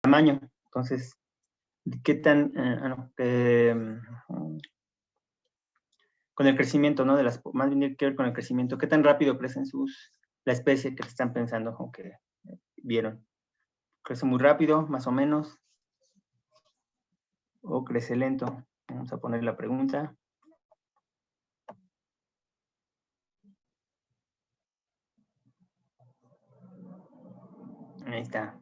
tamaño. Entonces, ¿qué tan, con el crecimiento, ¿no? Más bien que ver con el crecimiento, ¿qué tan rápido crecen la especie que están pensando o que vieron? ¿Crece muy rápido, más o menos? ¿O crece lento? Vamos a poner la pregunta. Ahí está.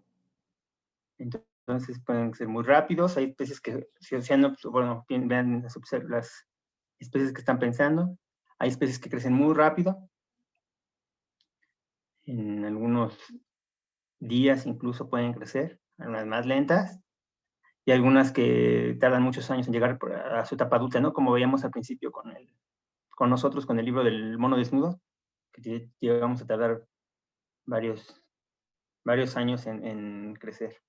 Entonces pueden ser muy rápidos. Hay especies que, bueno, vean las especies que están pensando. Hay especies que crecen muy rápido. En algunos días incluso pueden crecer, algunas más lentas, y algunas que tardan muchos años en llegar a su etapa adulta, ¿no? Como veíamos al principio con nosotros, con el libro del mono desnudo, que llegamos a tardar varios años en crecer.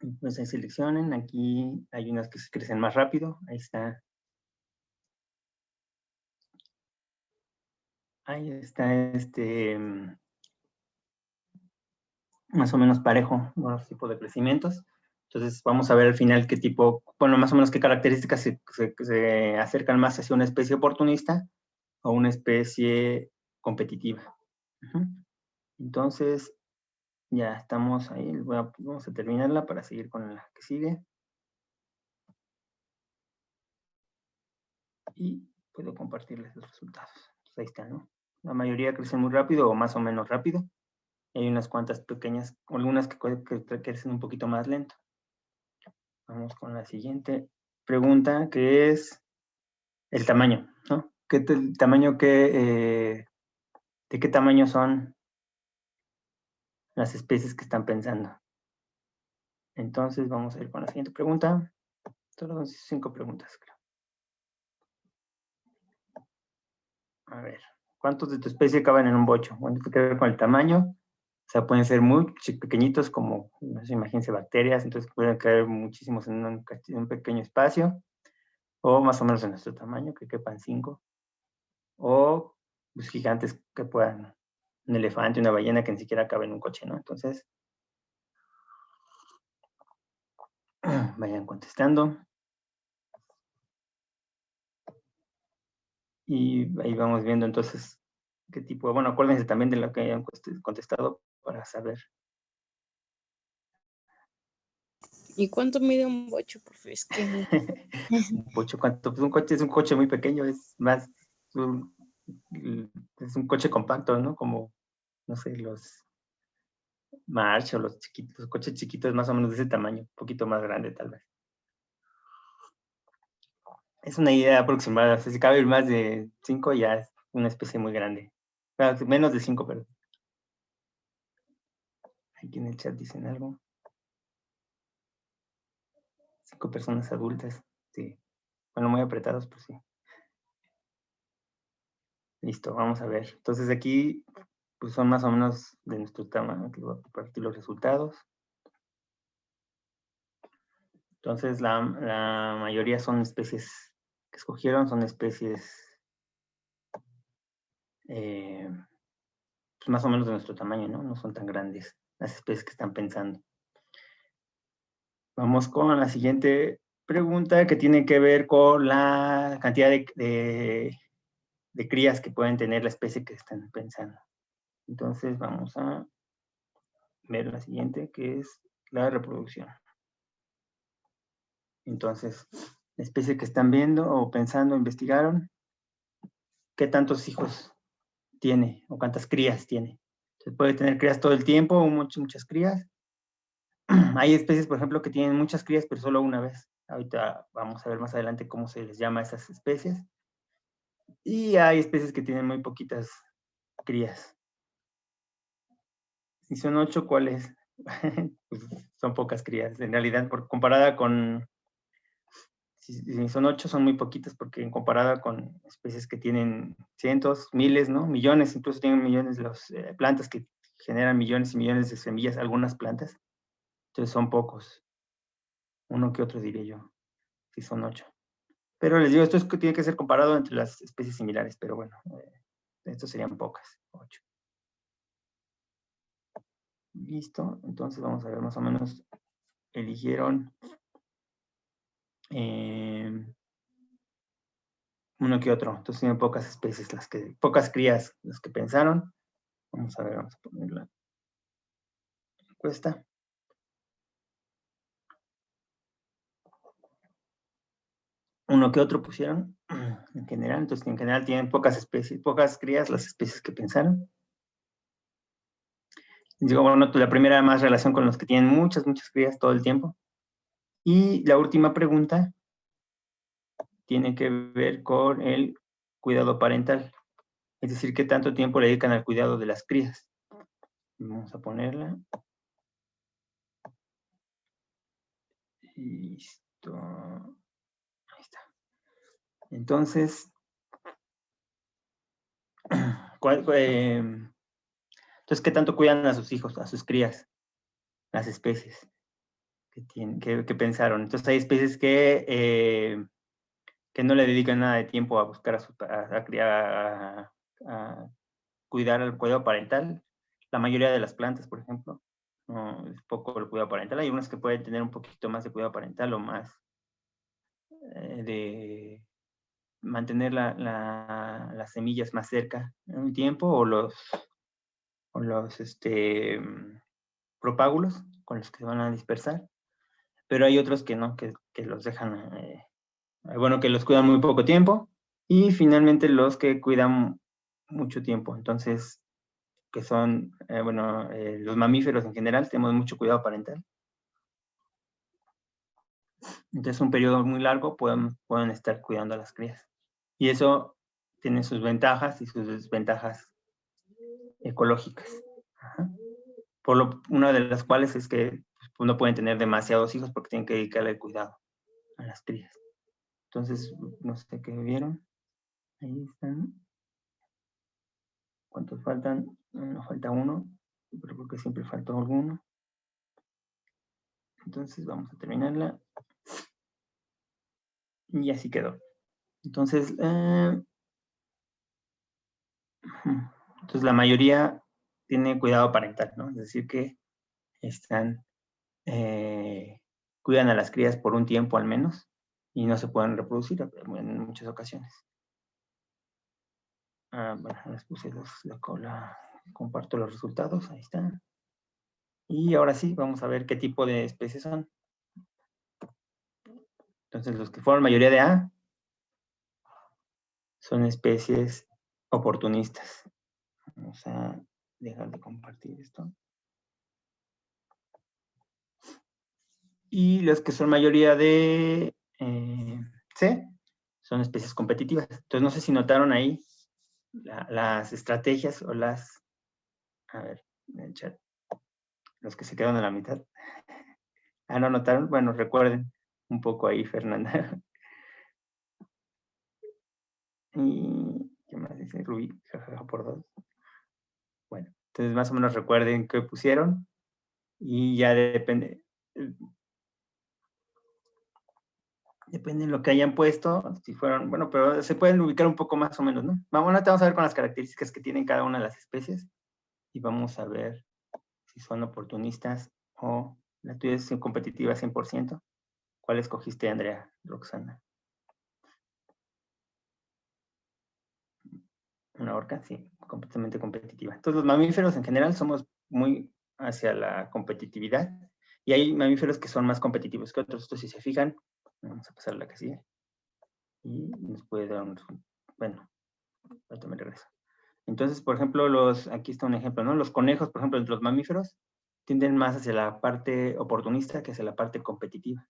Entonces seleccionen, aquí hay unas que se crecen más rápido, ahí está. Ahí está más o menos parejo, los tipos de crecimientos. Entonces vamos a ver al final qué tipo, bueno, más o menos qué características se acercan más hacia una especie oportunista o una especie competitiva. Entonces, ya estamos ahí, vamos a terminarla para seguir con la que sigue. Y puedo compartirles los resultados. Entonces, ahí está, ¿no? La mayoría crecen muy rápido o más o menos rápido. Hay unas cuantas pequeñas, algunas que crecen un poquito más lento. Vamos con la siguiente pregunta, que es el tamaño, ¿no? ¿De qué tamaño son las especies que están pensando? Entonces vamos a ir con la siguiente pregunta. Solo son 5 preguntas, creo. A ver, ¿cuántos de tu especie caben en un bocho? Bueno, tiene que ver con el tamaño. O sea, pueden ser muy pequeñitos como, no sé, imagínense bacterias, entonces pueden caer muchísimos en un pequeño espacio, o más o menos de nuestro tamaño, que quepan 5, o pues, gigantes que puedan, un elefante, una ballena que ni siquiera cabe en un coche, ¿no? Entonces, vayan contestando. Y ahí vamos viendo entonces qué tipo, bueno, acuérdense también de lo que hayan contestado para saber. ¿Y cuánto mide un bocho, profe? Es que no. Un bocho, ¿cuánto? Pues un coche es un coche muy pequeño, es un coche compacto, ¿no? Como, no sé, los March o los coches chiquitos más o menos de ese tamaño, un poquito más grande tal vez. Es una idea aproximada, o sea, si cabe más de 5 ya es una especie muy grande. Bueno, menos de 5, pero aquí en el chat dicen algo. 5 personas adultas, sí. Bueno, muy apretados, pues sí. Listo, vamos a ver. Entonces aquí pues son más o menos de nuestro tamaño. Aquí voy a compartir los resultados. Entonces la mayoría son especies que escogieron, son especies pues más o menos de nuestro tamaño, ¿no? No son tan grandes las especies que están pensando. Vamos con la siguiente pregunta que tiene que ver con la cantidad de crías que pueden tener la especie que están pensando. Entonces vamos a ver la siguiente, que es la reproducción. Entonces, la especie que están viendo o pensando, investigaron, ¿qué tantos hijos tiene o cuántas crías tiene? Entonces, puede tener crías todo el tiempo o muchas crías. Hay especies, por ejemplo, que tienen muchas crías, pero solo una vez. Ahorita vamos a ver más adelante cómo se les llama a esas especies. Y hay especies que tienen muy poquitas crías. Si son 8, ¿cuáles? Pues son pocas crías. En realidad, comparada con... Si son 8, son muy poquitas, porque en comparada con especies que tienen cientos, miles, ¿no? Millones, incluso tienen millones de las plantas que generan millones y millones de semillas, algunas plantas. Entonces son pocos. Uno que otro, diré yo. Si son 8. Pero les digo, esto es que tiene que ser comparado entre las especies similares, pero bueno, estos serían pocas, 8. Listo, entonces vamos a ver más o menos, eligieron uno que otro, entonces tienen pocas especies, pocas crías las que pensaron. Vamos a ver, vamos a poner la encuesta. Uno que otro pusieron en general, entonces en general tienen pocas especies, pocas crías las especies que pensaron. Digo, bueno, la primera más relación con los que tienen muchas crías todo el tiempo. Y la última pregunta tiene que ver con el cuidado parental. Es decir, qué tanto tiempo le dedican al cuidado de las crías. Vamos a ponerla. Listo. Ahí está. Entonces, entonces, ¿qué tanto cuidan a sus hijos, a sus crías, las especies que pensaron? Entonces, hay especies que no le dedican nada de tiempo a buscar a criar, a cuidar el cuidado parental. La mayoría de las plantas, por ejemplo, no, es poco el cuidado parental. Hay unas que pueden tener un poquito más de cuidado parental o más de mantener las semillas más cerca en un tiempo, o los propágulos con los que se van a dispersar, pero hay otros que no, que los dejan, bueno, que los cuidan muy poco tiempo, y finalmente los que cuidan mucho tiempo. Entonces, que son, los mamíferos en general, tenemos mucho cuidado parental. Entonces, un periodo muy largo pueden estar cuidando a las crías. Y eso tiene sus ventajas y sus desventajas ecológicas. Ajá. Una de las cuales es que pues, no pueden tener demasiados hijos porque tienen que dedicarle el cuidado a las crías. Entonces, no sé qué vieron. Ahí están. ¿Cuántos faltan? No, falta uno, pero creo que siempre faltó alguno. Entonces, vamos a terminarla. Y así quedó. Entonces, la mayoría tiene cuidado parental, ¿no? Es decir, que cuidan a las crías por un tiempo al menos y no se pueden reproducir en muchas ocasiones. Bueno, les puse comparto los resultados, ahí están. Y ahora sí, vamos a ver qué tipo de especies son. Entonces, los que fueron mayoría de A son especies oportunistas. Vamos a dejar de compartir esto. Y los que son mayoría de C son especies competitivas. Entonces, no sé si notaron ahí las estrategias o a ver, en el chat, los que se quedaron a la mitad. ¿No notaron? Bueno, recuerden un poco ahí, Fernanda. Y, ¿qué más dice? Rubí, jajaja, por 2. Bueno, entonces más o menos recuerden qué pusieron y ya depende de lo que hayan puesto, si fueron, bueno, pero se pueden ubicar un poco más o menos, ¿no? Vamos a ver con las características que tienen cada una de las especies y vamos a ver si son oportunistas o la tuya es competitiva 100%. ¿Cuál escogiste, Andrea, Roxana? Una orca, sí, completamente competitiva. Entonces, los mamíferos en general somos muy hacia la competitividad y hay mamíferos que son más competitivos que otros. Entonces, si se fijan, vamos a pasar a la que sigue y nos puede dar un... Bueno, ahorita me regreso. Entonces, por ejemplo, aquí está un ejemplo, ¿no? Los conejos, por ejemplo, entre los mamíferos, tienden más hacia la parte oportunista que hacia la parte competitiva.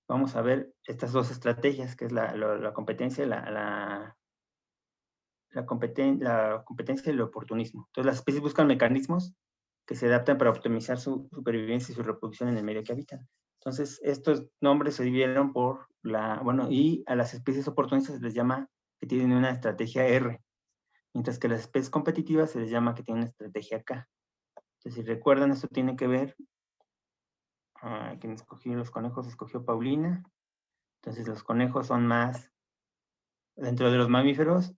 Vamos a ver estas dos estrategias, que es la competencia y la competencia y el oportunismo. Entonces, las especies buscan mecanismos que se adaptan para optimizar su supervivencia y su reproducción en el medio que habitan. Entonces, estos nombres se dividieron y a las especies oportunistas se les llama que tienen una estrategia R, mientras que las especies competitivas se les llama que tienen una estrategia K. Entonces, si recuerdan, esto tiene que ver, quien escogió los conejos, escogió Paulina. Entonces, los conejos son más, dentro de los mamíferos,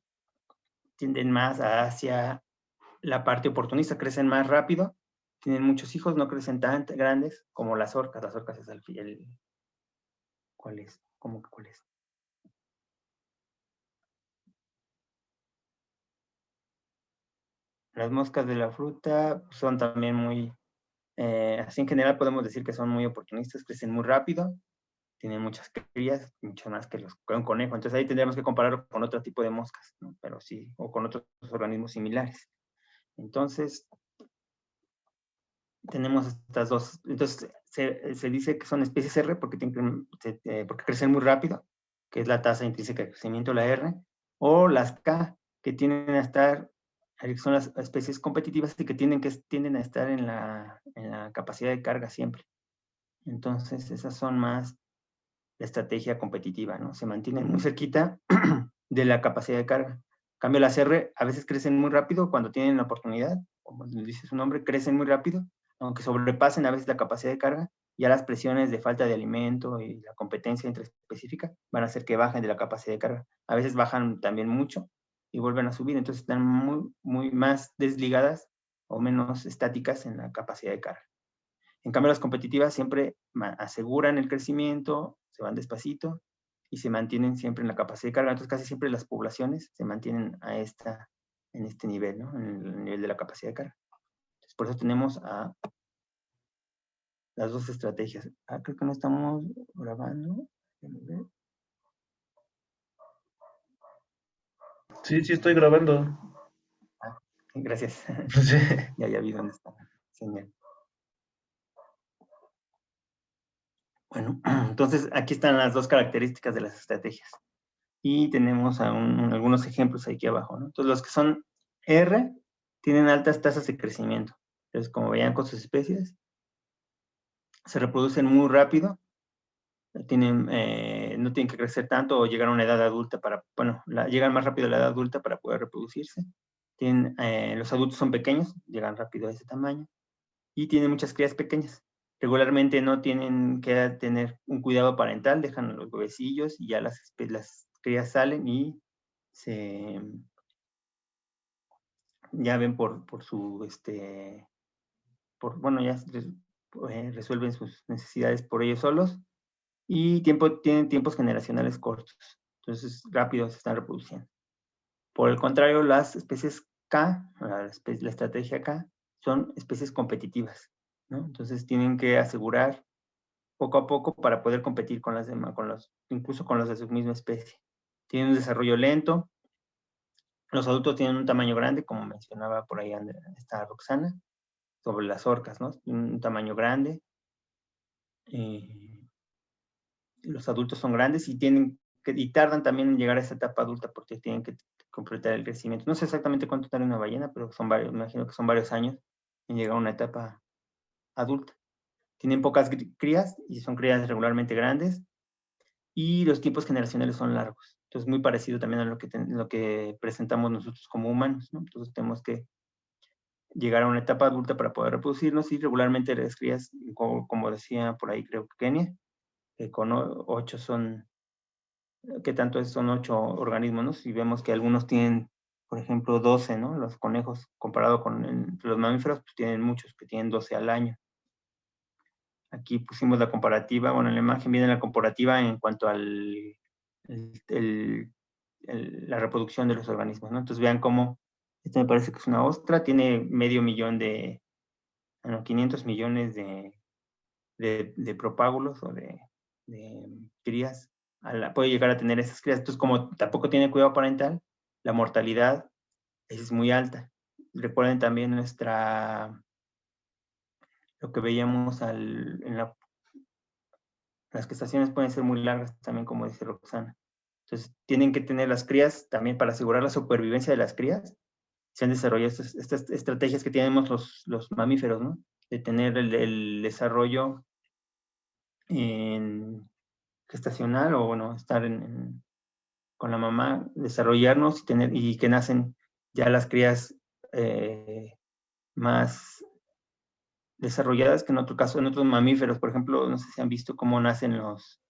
tienden más hacia la parte oportunista, crecen más rápido, tienen muchos hijos, no crecen tan grandes como las orcas. Las orcas es ¿cuál es? ¿Cómo que cuál es? Las moscas de la fruta son también muy, así en general podemos decir que son muy oportunistas, crecen muy rápido, tienen muchas crías, mucho más que un conejo. Entonces ahí tendríamos que compararlo con otro tipo de moscas, ¿no? Pero sí, o con otros organismos similares. Entonces, tenemos estas dos. Entonces, se dice que son especies R porque, porque crecen muy rápido, que es la tasa intrínseca de crecimiento, la R, o las K, que tienden a estar, que son las especies competitivas y que tienden a estar en la capacidad de carga siempre. Entonces, esas son más la estrategia competitiva, ¿no? Se mantienen muy cerquita de la capacidad de carga. En cambio, las R a veces crecen muy rápido cuando tienen la oportunidad, como dice su nombre, crecen muy rápido, aunque sobrepasen a veces la capacidad de carga, ya las presiones de falta de alimento y la competencia intraespecífica van a hacer que bajen de la capacidad de carga. A veces bajan también mucho y vuelven a subir, entonces están muy más desligadas o menos estáticas en la capacidad de carga. En cambio, las competitivas siempre aseguran el crecimiento, se van despacito y se mantienen siempre en la capacidad de carga. Entonces, casi siempre las poblaciones se mantienen en este nivel, ¿no? En el nivel de la capacidad de carga. Entonces, por eso tenemos a las dos estrategias. Creo que no estamos grabando. Sí, sí estoy grabando. Gracias. Sí. Ya vi dónde está la señal. Bueno, entonces aquí están las dos características de las estrategias. Y tenemos algunos ejemplos aquí abajo, ¿no? Entonces, los que son R tienen altas tasas de crecimiento. Entonces, como veían con sus especies, se reproducen muy rápido, no tienen que crecer tanto o llegar a una edad adulta llegan más rápido a la edad adulta para poder reproducirse. Los adultos son pequeños, llegan rápido a ese tamaño y tienen muchas crías pequeñas. Regularmente no tienen que tener un cuidado parental, dejan los huevecillos y ya las crías salen y ya ven resuelven sus necesidades por ellos solos y tienen tiempos generacionales cortos. Entonces, rápido se están reproduciendo. Por el contrario, las especies K, la estrategia K, son especies competitivas, ¿no? Entonces, tienen que asegurar poco a poco para poder competir con las demás, incluso con los de su misma especie. Tienen un desarrollo lento. Los adultos tienen un tamaño grande, como mencionaba por ahí está Roxana, sobre las orcas, ¿no? Un tamaño grande. Los adultos son grandes y tardan también en llegar a esa etapa adulta porque tienen que completar el crecimiento. No sé exactamente cuánto tarda una ballena, pero me imagino que son varios años en llegar a una etapa adulta. Tienen pocas crías y son crías regularmente grandes y los tiempos generacionales son largos. Entonces, muy parecido también a lo que presentamos nosotros como humanos, ¿no? Entonces, tenemos que llegar a una etapa adulta para poder reproducirnos y regularmente las crías, como decía por ahí creo que Kenia, que con 8 son 8 organismos, ¿no? Si vemos que algunos tienen, por ejemplo, 12, ¿no? Los conejos, comparado con los mamíferos, pues tienen muchos, que tienen 12 al año. Aquí pusimos la comparativa, bueno, en la imagen viene la comparativa en cuanto a la reproducción de los organismos, ¿no? Entonces vean cómo, esta me parece que es una ostra, tiene 500 millones de propágulos o de crías, puede llegar a tener esas crías. Entonces, como tampoco tiene cuidado parental, la mortalidad es muy alta. Recuerden también lo que veíamos las gestaciones pueden ser muy largas también, como dice Roxana. Entonces, tienen que tener las crías también para asegurar la supervivencia de las crías. Se han desarrollado estas estrategias que tenemos los mamíferos, ¿no? De tener el desarrollo gestacional o, bueno, estar con la mamá, desarrollarnos y que nacen ya las crías más desarrolladas que en otro caso, en otros mamíferos. Por ejemplo, no sé si han visto cómo nacen los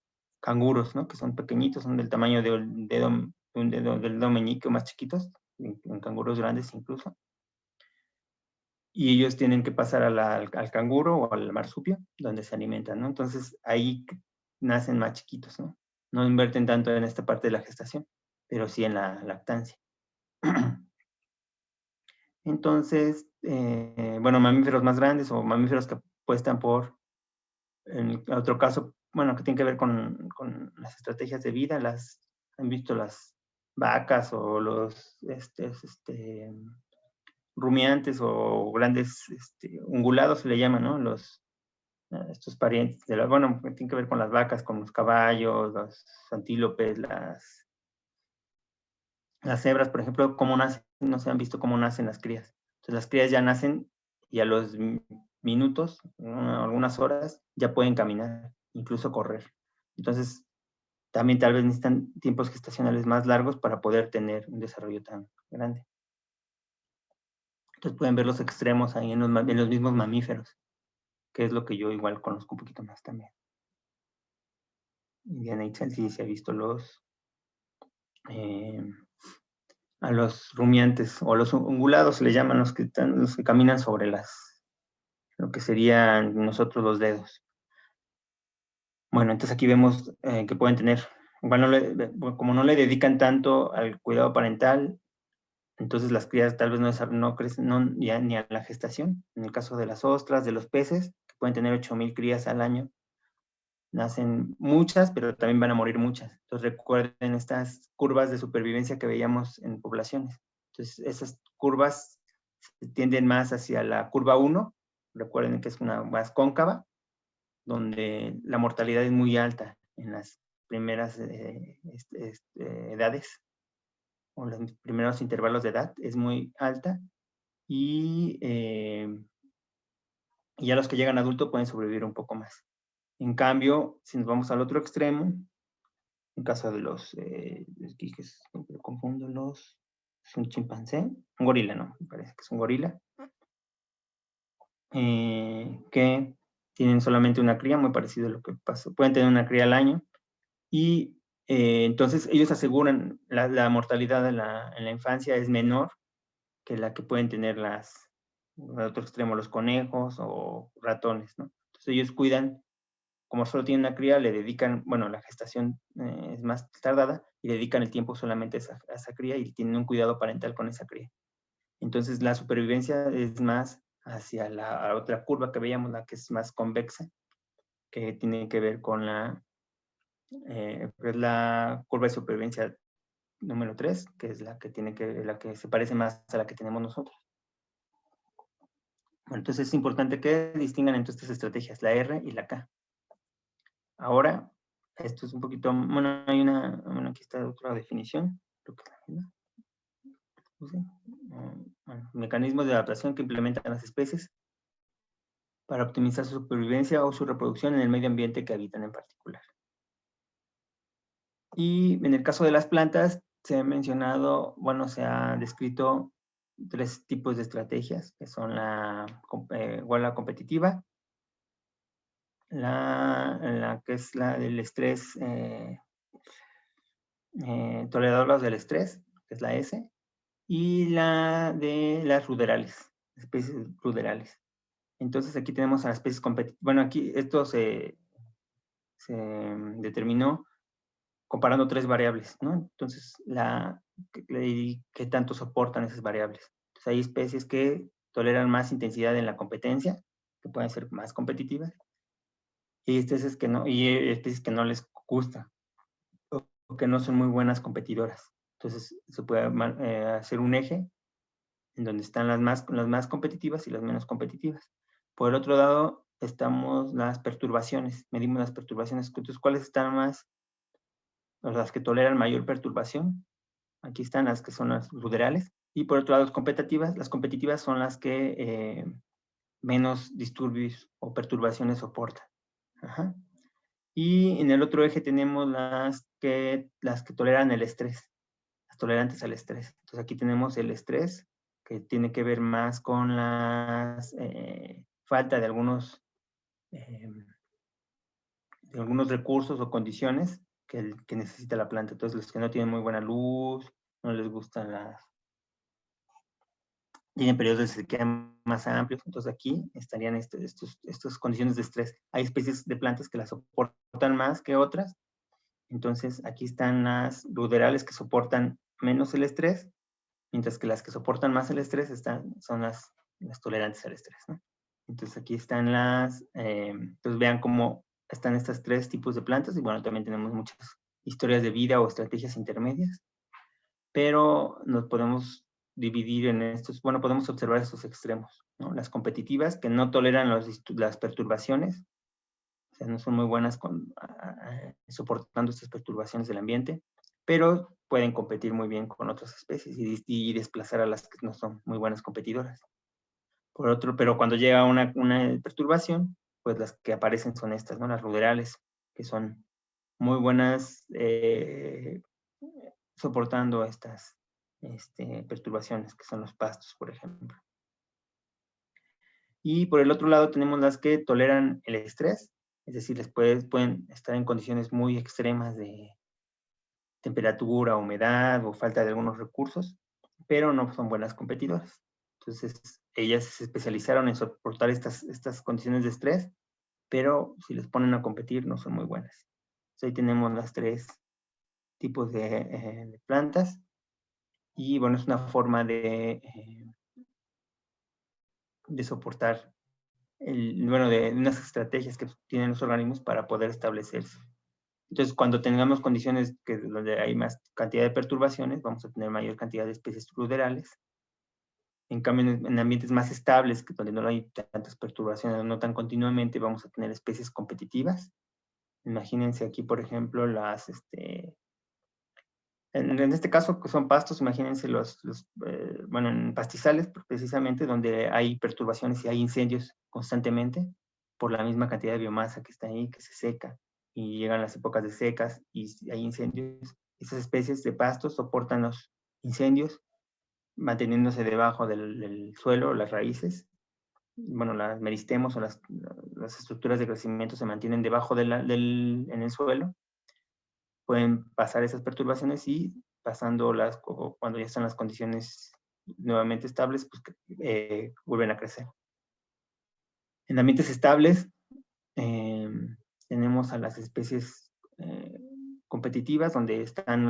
canguros, ¿no? Que son pequeñitos, son del tamaño de un dedo meñique o más chiquitos, en canguros grandes incluso. y ellos tienen que pasar al canguro o al marsupio, donde se alimentan, ¿no? Entonces, ahí nacen más chiquitos, ¿no? No invierten tanto en esta parte de la gestación, pero sí en la lactancia. Entonces, bueno, mamíferos más grandes o mamíferos que apuestan por, en otro caso, bueno, que tiene que ver con las estrategias de vida, han visto las vacas o los rumiantes o grandes ungulados se le llaman, ¿no? Estos parientes bueno, que tienen que ver con las vacas, con los caballos, los antílopes, las cebras, por ejemplo, cómo nacen, no se han visto cómo nacen las crías. Entonces las crías ya nacen y a los minutos, algunas horas, ya pueden caminar, incluso correr. Entonces, también tal vez necesitan tiempos gestacionales más largos para poder tener un desarrollo tan grande. Entonces pueden ver los extremos ahí en los mismos mamíferos, que es lo que yo igual conozco un poquito más también. Diana Itzel sí se ha visto a los rumiantes o los ungulados, se les llaman los que caminan sobre lo que serían nosotros los dedos. Bueno, entonces aquí vemos que pueden tener, igual como no le dedican tanto al cuidado parental, entonces las crías tal vez no crecen ya ni a la gestación. En el caso de las ostras, de los peces, que pueden tener 8,000 crías al año, nacen muchas, pero también van a morir muchas. Entonces recuerden estas curvas de supervivencia que veíamos en poblaciones. Entonces esas curvas tienden más hacia la curva 1, recuerden que es una más cóncava, donde la mortalidad es muy alta en las primeras edades, o los primeros intervalos de edad, es muy alta, y ya los que llegan a adulto pueden sobrevivir un poco más. En cambio, si nos vamos al otro extremo, en caso de los, aquí que siempre confundo es un chimpancé, un gorila, ¿no? Me parece que es un gorila, que tienen solamente una cría, muy parecido a lo que pasó, pueden tener una cría al año, y entonces ellos aseguran la mortalidad en la infancia es menor que la que pueden tener al otro extremo, los conejos o ratones, ¿no? Entonces ellos cuidan, como solo tienen una cría, le dedican, bueno, la gestación es más tardada, y dedican el tiempo solamente a esa cría y tienen un cuidado parental con esa cría. Entonces la supervivencia es más hacia la otra curva que veíamos, la que es más convexa, que tiene que ver con es la curva de supervivencia número 3, que es la que se parece más a la que tenemos nosotros. Bueno, entonces es importante que distingan entre estas estrategias, la R y la K. Ahora, esto es un poquito, bueno, bueno, aquí está otra definición. Bueno, mecanismos de adaptación que implementan las especies para optimizar su supervivencia o su reproducción en el medio ambiente que habitan en particular. Y en el caso de las plantas, se ha mencionado, bueno, se ha descrito 3 tipos de estrategias, que son la competitiva, la que es la del estrés, toleradores del estrés, que es la S, y la de las ruderales, especies ruderales. Entonces aquí tenemos a las especies competitivas. Bueno, aquí esto se determinó comparando 3 variables, ¿no? Entonces, ¿qué tanto soportan esas variables? Entonces, hay especies que toleran más intensidad en la competencia, que pueden ser más competitivas, y especies que no les gusta, o que no son muy buenas competidoras. Entonces, se puede hacer un eje en donde están las más competitivas y las menos competitivas. Por el otro lado, estamos las perturbaciones, medimos las perturbaciones. Entonces, ¿cuáles están más? Las que toleran mayor perturbación. Aquí están las que son las ruderales. Y por otro lado, las competitivas son las que menos disturbios o perturbaciones soportan. Ajá. Y en el otro eje tenemos las que toleran el estrés, las tolerantes al estrés. Entonces aquí tenemos el estrés, que tiene que ver más con la falta de algunos recursos o condiciones que necesita la planta. Entonces los que no tienen muy buena luz, no les gustan tienen periodos de sequía más amplios. Entonces aquí estarían estas condiciones de estrés. Hay especies de plantas que las soportan más que otras. Entonces aquí están las ruderales que soportan menos el estrés, mientras que las que soportan más el estrés son las tolerantes al estrés, ¿no? Entonces aquí están entonces vean cómo están estos 3 tipos de plantas, y bueno, también tenemos muchas historias de vida o estrategias intermedias, pero nos podemos dividir en estos, bueno, podemos observar estos extremos, ¿no? Las competitivas, que no toleran las perturbaciones, o sea, no son muy buenas soportando estas perturbaciones del ambiente, pero pueden competir muy bien con otras especies y desplazar a las que no son muy buenas competidoras. Pero cuando llega una perturbación, pues las que aparecen son estas, ¿no? Las ruderales, que son muy buenas soportando estas perturbaciones, que son los pastos, por ejemplo. Y por el otro lado tenemos las que toleran el estrés, es decir, pueden estar en condiciones muy extremas de temperatura, humedad o falta de algunos recursos, pero no son buenas competidoras. Entonces, ellas se especializaron en soportar estas condiciones de estrés, pero si les ponen a competir no son muy buenas. Entonces, ahí tenemos las 3 tipos de plantas, y bueno, es una forma de soportar, de unas estrategias que tienen los organismos para poder establecerse. Entonces, cuando tengamos condiciones donde hay más cantidad de perturbaciones, vamos a tener mayor cantidad de especies ruderales. En cambio, en ambientes más estables, donde no hay tantas perturbaciones, no tan continuamente, vamos a tener especies competitivas. Imagínense aquí, por ejemplo, en este caso, que son pastos, imagínense bueno, en pastizales, precisamente, donde hay perturbaciones y hay incendios constantemente, por la misma cantidad de biomasa que está ahí, que se seca, y llegan las épocas de secas, y hay incendios. Esas especies de pastos soportan los incendios, manteniéndose debajo del suelo, las raíces. Bueno, las meristemos o las estructuras de crecimiento se mantienen debajo en el suelo. Pueden pasar esas perturbaciones, y cuando ya están las condiciones nuevamente estables, pues vuelven a crecer. En ambientes estables tenemos a las especies competitivas, donde están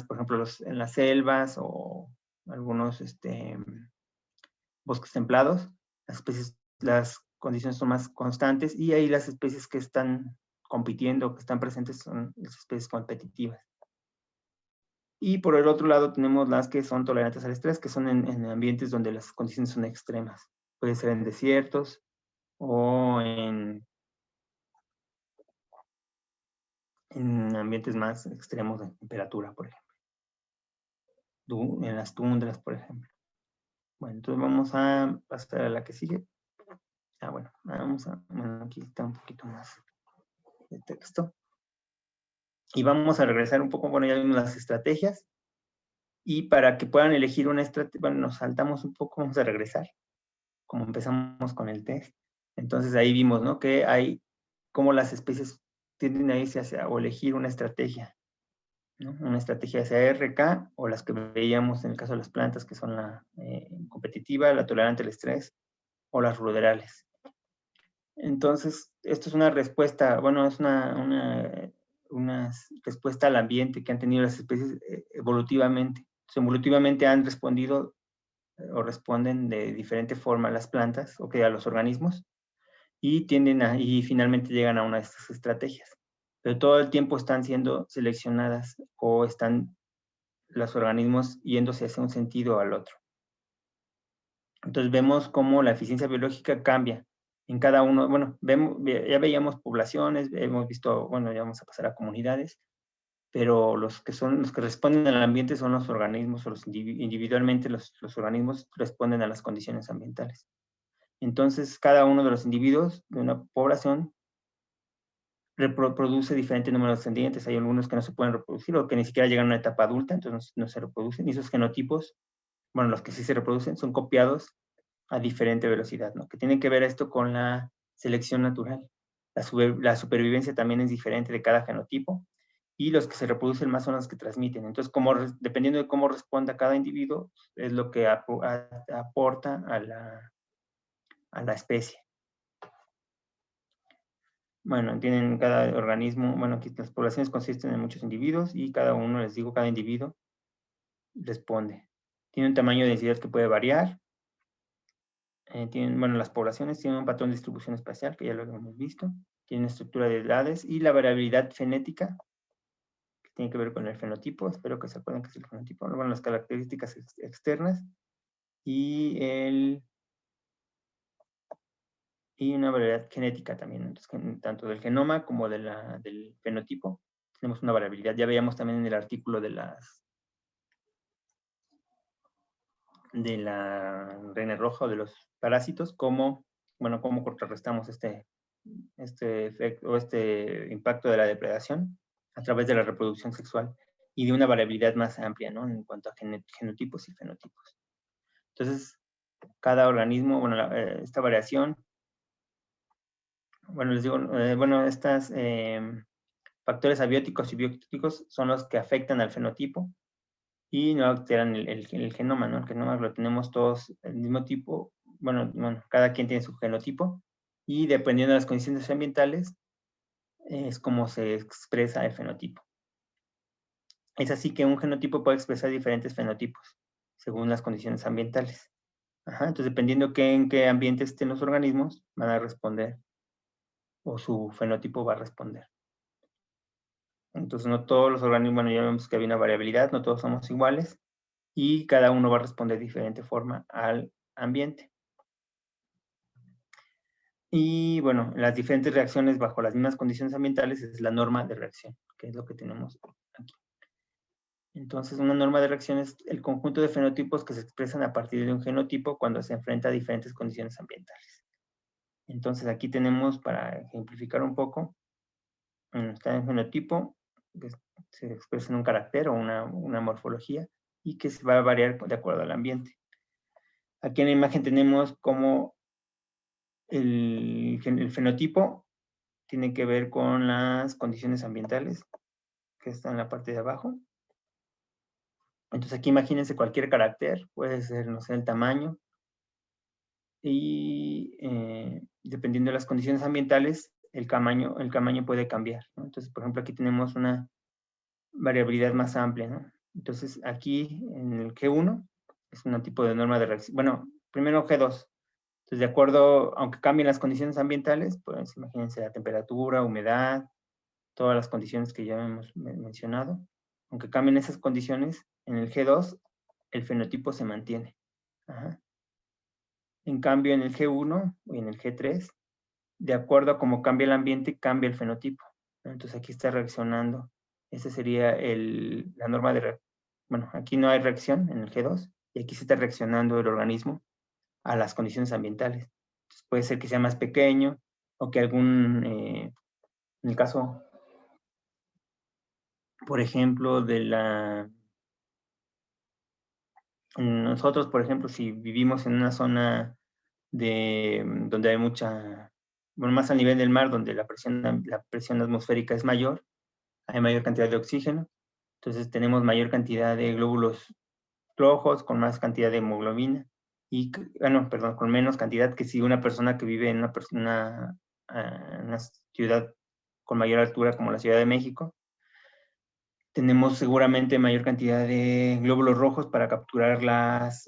por ejemplo, en las selvas o algunos bosques templados. Las condiciones son más constantes, y ahí las especies que están compitiendo, que están presentes, son las especies competitivas. Y por el otro lado tenemos las que son tolerantes al estrés, que son en ambientes donde las condiciones son extremas. Puede ser en desiertos o en ambientes más extremos de temperatura, por ejemplo. En las tundras, por ejemplo. Bueno, entonces vamos a pasar a la que sigue. Bueno, aquí está un poquito más de texto. Y vamos a regresar un poco, bueno, ya vimos las estrategias. Y para que puedan elegir una estrategia, bueno, nos saltamos un poco, vamos a regresar, como empezamos con el test. Entonces ahí vimos, ¿no? Que hay cómo las especies tienden a irse o elegir una estrategia, ¿no? Una estrategia hacia RK, o las que veíamos en el caso de las plantas, que son la competitiva, la tolerante al estrés, o las ruderales. Entonces, esto es una respuesta, bueno, es una respuesta al ambiente que han tenido las especies evolutivamente. Entonces, evolutivamente han respondido o responden de diferente forma a las plantas, o a los organismos, y finalmente llegan a una de estas estrategias. Pero todo el tiempo están siendo seleccionadas, o están los organismos yéndose hacia un sentido o al otro. Entonces vemos cómo la eficiencia biológica cambia en cada uno. Bueno, ya veíamos poblaciones, hemos visto, bueno, ya vamos a pasar a comunidades, pero los que responden al ambiente son los organismos, o individualmente los organismos responden a las condiciones ambientales. Entonces, cada uno de los individuos de una población reproduce diferente número de descendientes. Hay algunos que no se pueden reproducir, o que ni siquiera llegan a una etapa adulta, entonces no se reproducen. Y esos genotipos, bueno, los que sí se reproducen, son copiados a diferente velocidad, ¿no? Que tiene que ver esto con la selección natural. La supervivencia también es diferente de cada genotipo, y los que se reproducen más son los que transmiten. Entonces, dependiendo de cómo responda cada individuo, es lo que aporta a la especie. Bueno, tienen cada organismo, bueno, aquí las poblaciones consisten en muchos individuos y cada uno, les digo, cada individuo responde. Tiene un tamaño de densidad que puede variar. Bueno, las poblaciones tienen un patrón de distribución espacial, que ya lo hemos visto. Tienen estructura de edades y la variabilidad genética, que tiene que ver con el fenotipo. Espero que se acuerden que es el fenotipo. Bueno, las características externas y una variabilidad genética también. Entonces, tanto del genoma como del fenotipo tenemos una variabilidad. Ya veíamos también en el artículo de la reina roja o de los parásitos, cómo contrarrestamos este efecto o este impacto de la depredación a través de la reproducción sexual y de una variabilidad más amplia, ¿no? En cuanto a genotipos y fenotipos. Entonces, cada organismo, esta variación, les digo, estos factores abióticos y bióticos son los que afectan al fenotipo y no alteran el genoma, ¿no? El genoma lo tenemos todos el mismo tipo, cada quien tiene su genotipo y dependiendo de las condiciones ambientales es como se expresa el fenotipo. Es así que un genotipo puede expresar diferentes fenotipos según las condiciones ambientales. Entonces, dependiendo en qué ambiente estén los organismos, van a responder o su fenotipo va a responder. Entonces, no todos los organismos, ya vemos que hay una variabilidad, no todos somos iguales y cada uno va a responder de diferente forma al ambiente. Y bueno, las diferentes reacciones bajo las mismas condiciones ambientales es la norma de reacción, que es lo que tenemos aquí. Entonces, una norma de reacción es el conjunto de fenotipos que se expresan a partir de un genotipo cuando se enfrenta a diferentes condiciones ambientales. Entonces, aquí tenemos, para ejemplificar un poco, está el fenotipo, que se expresa en un carácter o una morfología, y que se va a variar de acuerdo al ambiente. Aquí en la imagen tenemos cómo el fenotipo tiene que ver con las condiciones ambientales, que está en la parte de abajo. Entonces aquí imagínense cualquier carácter, puede ser, no sé, el tamaño, y dependiendo de las condiciones ambientales, el tamaño puede cambiar, ¿no? Entonces, por ejemplo, aquí tenemos una variabilidad más amplia, ¿no? Entonces, aquí en el G1 es un tipo de norma de reacción. Bueno, primero G2. Entonces, de acuerdo, aunque cambien las condiciones ambientales, pues imagínense la temperatura, humedad, todas las condiciones que ya hemos mencionado. Aunque cambien esas condiciones, en el G2 el fenotipo se mantiene. En cambio, en el G1 y en el G3, de acuerdo a cómo cambia el ambiente, cambia el fenotipo. Entonces aquí está reaccionando. Esa sería la norma de reacción. Bueno, aquí no hay reacción en el G2 y aquí se está reaccionando el organismo a las condiciones ambientales. Entonces, puede ser que sea más pequeño o que en el caso, por ejemplo, nosotros, por ejemplo, si vivimos en una zona donde hay más a nivel del mar, donde la presión atmosférica es mayor, hay mayor cantidad de oxígeno, entonces tenemos mayor cantidad de glóbulos rojos, con más cantidad de hemoglobina, con menos cantidad que si una persona que vive en una ciudad con mayor altura como la Ciudad de México, tenemos seguramente mayor cantidad de glóbulos rojos para capturar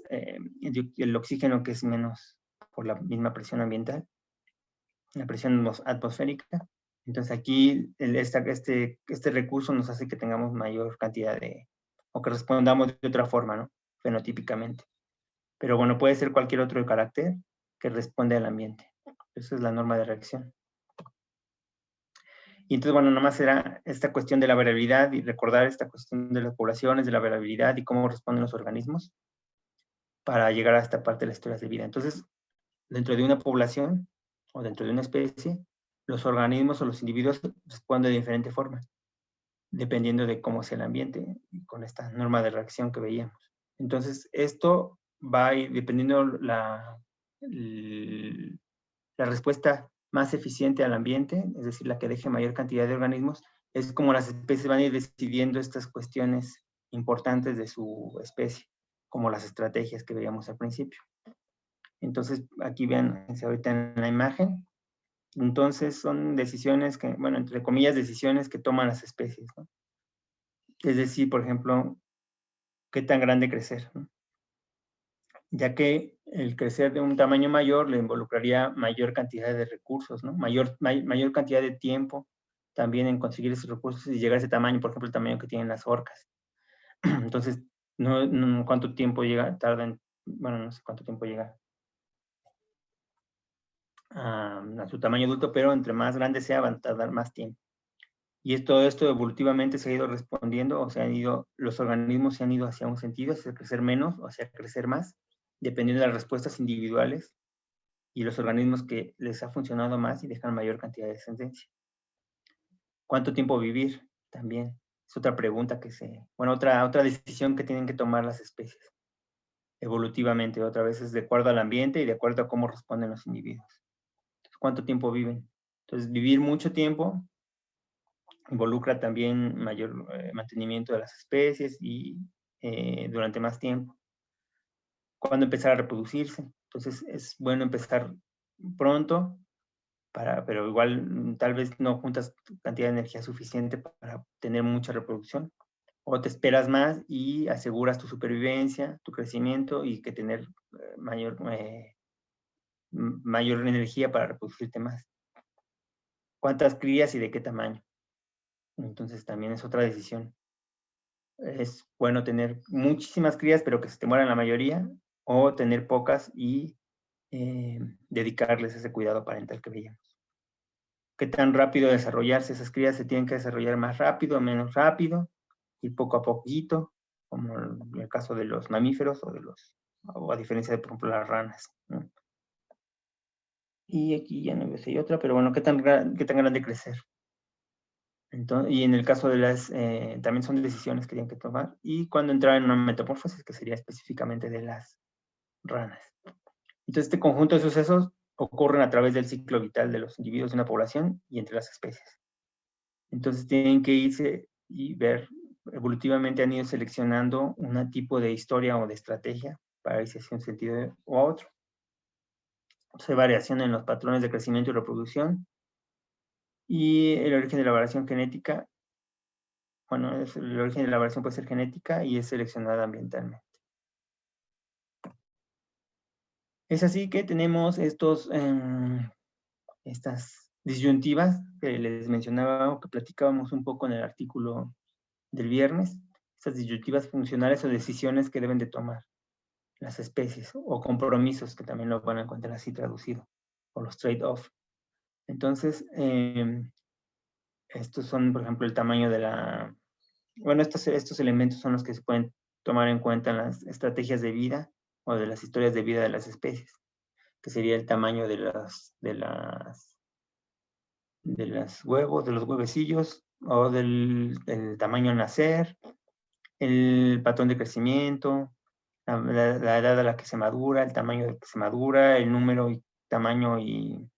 el oxígeno, que es menos por la misma presión ambiental, la presión atmosférica. Entonces aquí este recurso nos hace que tengamos mayor cantidad o que respondamos de otra forma, ¿no? Fenotípicamente. Pero bueno, puede ser cualquier otro carácter que responde al ambiente. Esa es la norma de reacción. Y entonces, bueno, nomás era esta cuestión de la variabilidad y recordar esta cuestión de las poblaciones, de la variabilidad y cómo responden los organismos para llegar a esta parte de las historias de vida. Entonces, dentro de una población o dentro de una especie, los organismos o los individuos responden de diferente forma, dependiendo de cómo sea el ambiente y con esta norma de reacción que veíamos. Entonces, esto va a ir dependiendo la respuesta más eficiente al ambiente, es decir, la que deje mayor cantidad de organismos, es como las especies van a ir decidiendo estas cuestiones importantes de su especie, como las estrategias que veíamos al principio. Entonces, aquí vean ahorita en la imagen. Entonces, son decisiones que, bueno, entre comillas, decisiones que toman las especies, ¿no? Es decir, por ejemplo, qué tan grande crecer, ¿no? Ya que el crecer de un tamaño mayor le involucraría mayor cantidad de recursos, ¿no? Mayor cantidad de tiempo también en conseguir esos recursos y llegar a ese tamaño, por ejemplo, el tamaño que tienen las orcas. Entonces, no cuánto tiempo tarda bueno, no sé cuánto tiempo llega a su tamaño adulto, pero entre más grande sea, van a tardar más tiempo. Y todo esto evolutivamente se ha ido respondiendo, o sea, los organismos se han ido hacia un sentido, hacia crecer menos o hacia crecer más, dependiendo de las respuestas individuales y los organismos que les ha funcionado más y dejan mayor cantidad de descendencia. ¿Cuánto tiempo vivir? También es otra pregunta otra decisión que tienen que tomar las especies evolutivamente, otra vez es de acuerdo al ambiente y de acuerdo a cómo responden los individuos. Entonces, ¿cuánto tiempo viven? Entonces, vivir mucho tiempo involucra también mayor mantenimiento de las especies y durante más tiempo. ¿Cuándo empezar a reproducirse? Entonces, es bueno empezar pronto, pero igual tal vez no juntas cantidad de energía suficiente para tener mucha reproducción. O te esperas más y aseguras tu supervivencia, tu crecimiento y que tener mayor energía para reproducirte más. ¿Cuántas crías y de qué tamaño? Entonces también es otra decisión. Es bueno tener muchísimas crías, pero que se te mueran la mayoría, o tener pocas y dedicarles ese cuidado parental que veíamos. ¿Qué tan rápido desarrollarse? Esas crías se tienen que desarrollar más rápido, menos rápido, y poco a poquito, como en el caso de los mamíferos o a diferencia de, por ejemplo, las ranas, ¿no? Y aquí ya no veo si hay otra, pero bueno, ¿qué tan grande crecer? Entonces, y en el caso de también son decisiones que tienen que tomar. Y cuando entrar en una metamorfosis, que sería específicamente de las ranas. Entonces, este conjunto de sucesos ocurren a través del ciclo vital de los individuos de una población y entre las especies. Entonces, tienen que irse y ver, evolutivamente han ido seleccionando un tipo de historia o de estrategia para irse hacia un sentido o a otro. Entonces, hay variación en los patrones de crecimiento y reproducción. Y el origen de la variación genética, bueno, el origen de la variación puede ser genética y es seleccionada ambientalmente. Es así que tenemos estas disyuntivas que les mencionaba o que platicábamos un poco en el artículo del viernes, estas disyuntivas funcionales o decisiones que deben de tomar las especies o compromisos, que también lo van a encontrar así traducido, o los trade-off. Entonces, estos son, por ejemplo, el tamaño de bueno, estos elementos son los que se pueden tomar en cuenta en las estrategias de vida o de las historias de vida de las especies, que sería el tamaño de los huevos, de los huevecillos, o del tamaño al nacer, el patrón de crecimiento, la edad a la que se madura, el tamaño de que se madura, el número y tamaño y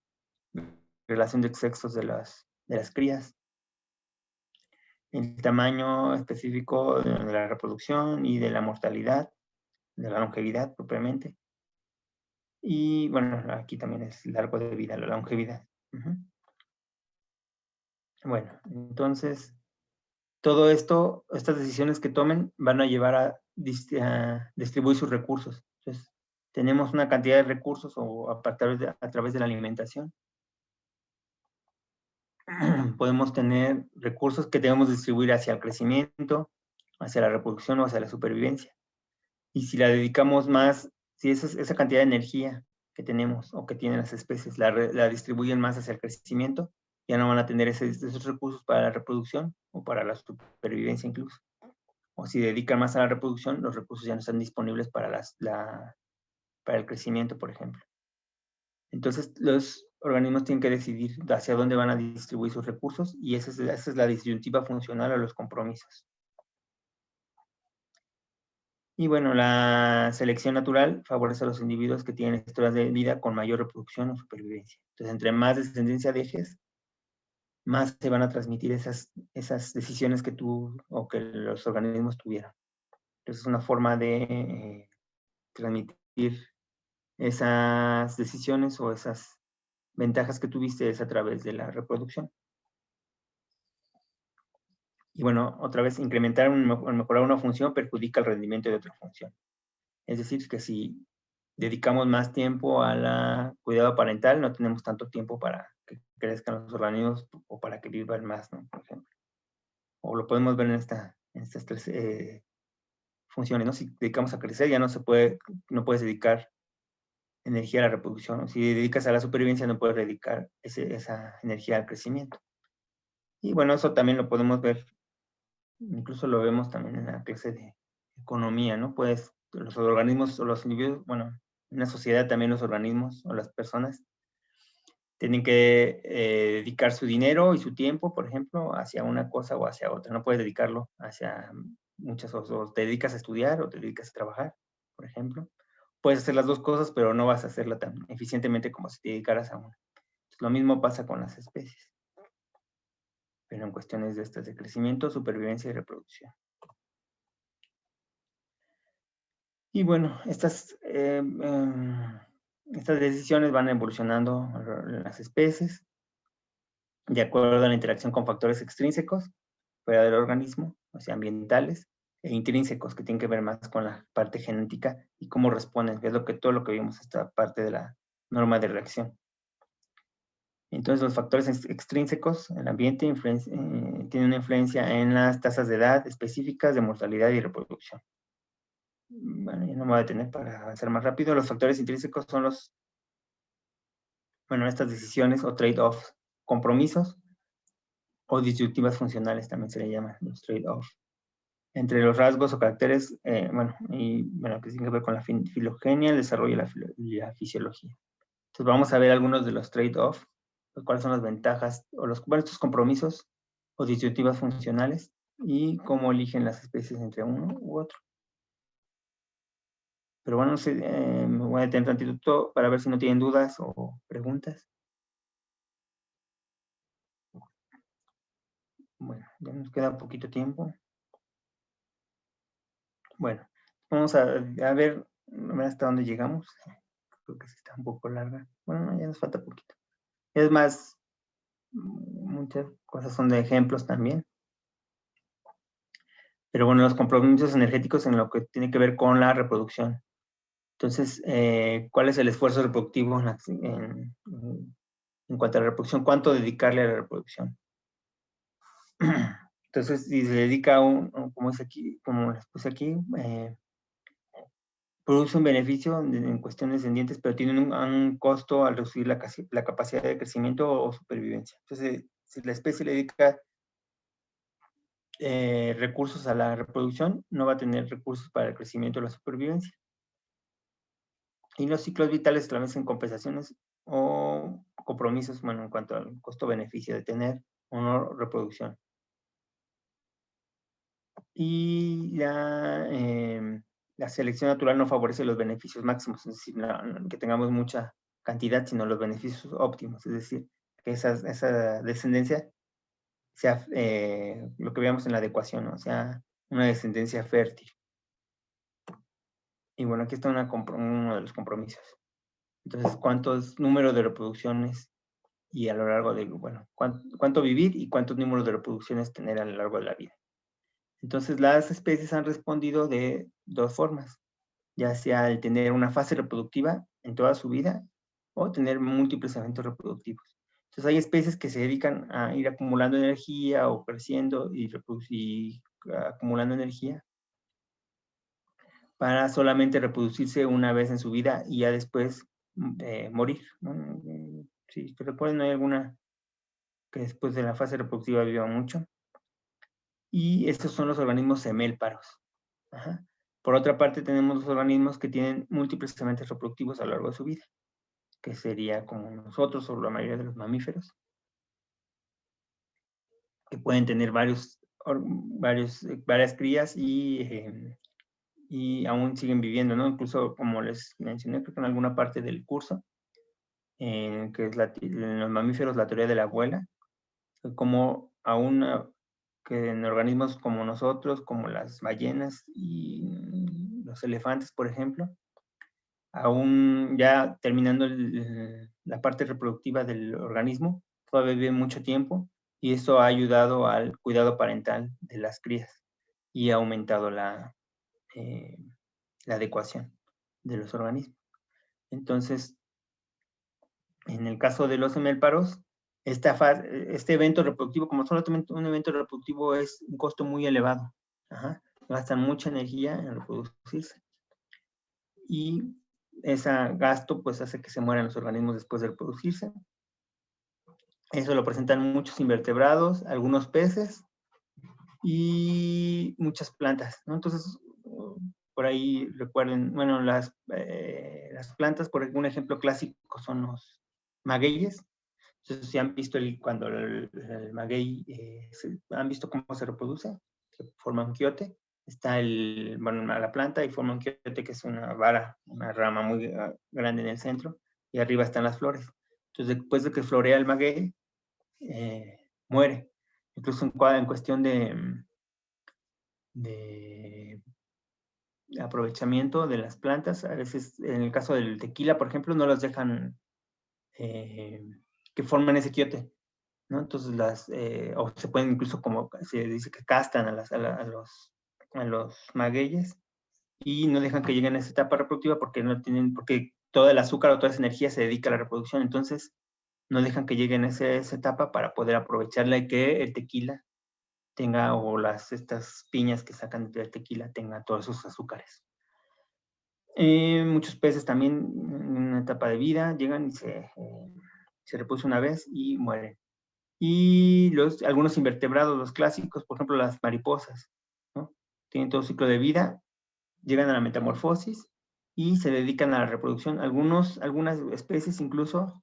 relación de sexos de las crías, el tamaño específico de la reproducción y de la mortalidad, de la longevidad propiamente. Y bueno, aquí también es largo de vida, la longevidad. Bueno, entonces, todo esto, estas decisiones que tomen van a llevar a distribuir sus recursos. Entonces, tenemos una cantidad de recursos a través de la alimentación. Podemos tener recursos que debemos distribuir hacia el crecimiento, hacia la reproducción o hacia la supervivencia. Y si la dedicamos más, si esa cantidad de energía que tenemos o que tienen las especies la distribuyen más hacia el crecimiento, ya no van a tener esos recursos para la reproducción o para la supervivencia incluso. O si dedican más a la reproducción, los recursos ya no están disponibles para el crecimiento, por ejemplo. Entonces, los organismos tienen que decidir hacia dónde van a distribuir sus recursos y esa es la disyuntiva funcional a los compromisos. Y bueno, la selección natural favorece a los individuos que tienen historias de vida con mayor reproducción o supervivencia. Entonces, entre más descendencia dejes, más se van a transmitir esas decisiones que tú o que los organismos tuvieron. Entonces es una forma de transmitir esas decisiones o esas ventajas que tuviste es a través de la reproducción. Y bueno, otra vez, incrementar o mejorar una función perjudica el rendimiento de otra función. Es decir, que si dedicamos más tiempo al cuidado parental, no tenemos tanto tiempo para que crezcan los organismos o para que vivan más, ¿no? Por ejemplo. O lo podemos ver en estas tres funciones, ¿no? Si dedicamos a crecer, ya no puedes dedicar energía a la reproducción, ¿no? Si dedicas a la supervivencia, no puedes dedicar esa energía al crecimiento. Y bueno, eso también lo podemos ver, incluso lo vemos también en la clase de economía, ¿no? Pues los organismos o los individuos, bueno, en una sociedad también los organismos o las personas tienen que dedicar su dinero y su tiempo, por ejemplo, hacia una cosa o hacia otra. No puedes dedicarlo hacia muchas cosas. O te dedicas a estudiar o te dedicas a trabajar, por ejemplo. Puedes hacer las dos cosas, pero no vas a hacerla tan eficientemente como si te dedicaras a una. Lo mismo pasa con las especies, pero en cuestiones de estas de crecimiento, supervivencia y reproducción. Y bueno, estas decisiones van evolucionando en las especies de acuerdo a la interacción con factores extrínsecos fuera del organismo, o sea, ambientales, e intrínsecos, que tienen que ver más con la parte genética y cómo responden, que es todo lo que vimos, esta parte de la norma de reacción. Entonces, los factores extrínsecos, el ambiente, tienen una influencia en las tasas de edad específicas de mortalidad y reproducción. Bueno, ya no me voy a detener para avanzar más rápido. Los factores intrínsecos son estas decisiones o trade-offs, compromisos o disyuntivas funcionales, también se le llaman los trade-offs, entre los rasgos o caracteres, que tienen que ver con la filogenia, el desarrollo y la fisiología. Entonces vamos a ver algunos de los trade-offs, cuáles son las ventajas, o estos compromisos o disyuntivas funcionales, y cómo eligen las especies entre uno u otro. Pero bueno, me voy a detener tantito para ver si no tienen dudas o preguntas. Bueno, ya nos queda poquito tiempo. Bueno, vamos a ver hasta dónde llegamos. Creo que sí está un poco larga. Bueno, ya nos falta poquito. Es más, muchas cosas son de ejemplos también. Pero bueno, los compromisos energéticos en lo que tiene que ver con la reproducción. Entonces, ¿cuál es el esfuerzo reproductivo en cuanto a la reproducción? ¿Cuánto dedicarle a la reproducción? Entonces, si se dedica como les puse aquí, produce un beneficio en cuestiones descendientes, pero tiene un costo al reducir la capacidad de crecimiento o supervivencia. Entonces, si la especie le dedica recursos a la reproducción, no va a tener recursos para el crecimiento o la supervivencia. Y los ciclos vitales establecen compensaciones o compromisos, en cuanto al costo-beneficio de tener o no reproducción. Y la selección natural no favorece los beneficios máximos, es decir, que tengamos mucha cantidad, sino los beneficios óptimos, es decir, que esa descendencia sea lo que veamos en la adecuación, ¿no? Sea una descendencia fértil. Y bueno, aquí está uno de los compromisos. Entonces, ¿cuántos números de reproducciones y a lo largo de, cuánto vivir y cuántos números de reproducciones tener a lo largo de la vida? Entonces, las especies han respondido de dos formas, ya sea el tener una fase reproductiva en toda su vida o tener múltiples eventos reproductivos. Entonces, hay especies que se dedican a ir acumulando energía o creciendo y acumulando energía para solamente reproducirse una vez en su vida y ya después morir, ¿no? Si recuerden, hay alguna que después de la fase reproductiva viva mucho. Y estos son los organismos semélparos. Ajá. Por otra parte, tenemos los organismos que tienen múltiples eventos reproductivos a lo largo de su vida, que sería como nosotros o la mayoría de los mamíferos, que pueden tener varias crías y aún siguen viviendo, ¿no? Incluso, como les mencioné, creo que en alguna parte del curso, que es en los mamíferos la teoría de la abuela, como aún que en organismos como nosotros, como las ballenas y los elefantes, por ejemplo, aún ya terminando la parte reproductiva del organismo, todavía vive mucho tiempo y eso ha ayudado al cuidado parental de las crías y ha aumentado la adecuación de los organismos. Entonces, en el caso de los hemélparos, este evento reproductivo, como solamente un evento reproductivo, es un costo muy elevado. Ajá. Gastan mucha energía en reproducirse. Y ese gasto pues hace que se mueran los organismos después de reproducirse. Eso lo presentan muchos invertebrados, algunos peces y muchas plantas, ¿no? Entonces, por ahí recuerden, bueno, las plantas, por un ejemplo clásico, son los magueyes. Entonces, si han visto cuando el maguey, han visto cómo se reproduce, que forma un quiote, está la planta y forma un quiote que es una vara, una rama muy grande en el centro, y arriba están las flores. Entonces, después de que florea el maguey, muere. Incluso en cuestión de aprovechamiento de las plantas, a veces en el caso del tequila, por ejemplo, no las dejan que formen ese quiote, ¿no? Entonces o se pueden incluso, como se dice, que castan a los magueyes y no dejan que lleguen a esa etapa reproductiva porque toda el azúcar o toda esa energía se dedica a la reproducción, entonces no dejan que lleguen a esa etapa para poder aprovecharla y que el tequila tenga, o estas piñas que sacan del tequila tengan todos esos azúcares. Muchos peces también en una etapa de vida llegan y se reproducen una vez y mueren. Y algunos invertebrados, los clásicos, por ejemplo, las mariposas, ¿no? Tienen todo ciclo de vida, llegan a la metamorfosis y se dedican a la reproducción. Algunas especies incluso,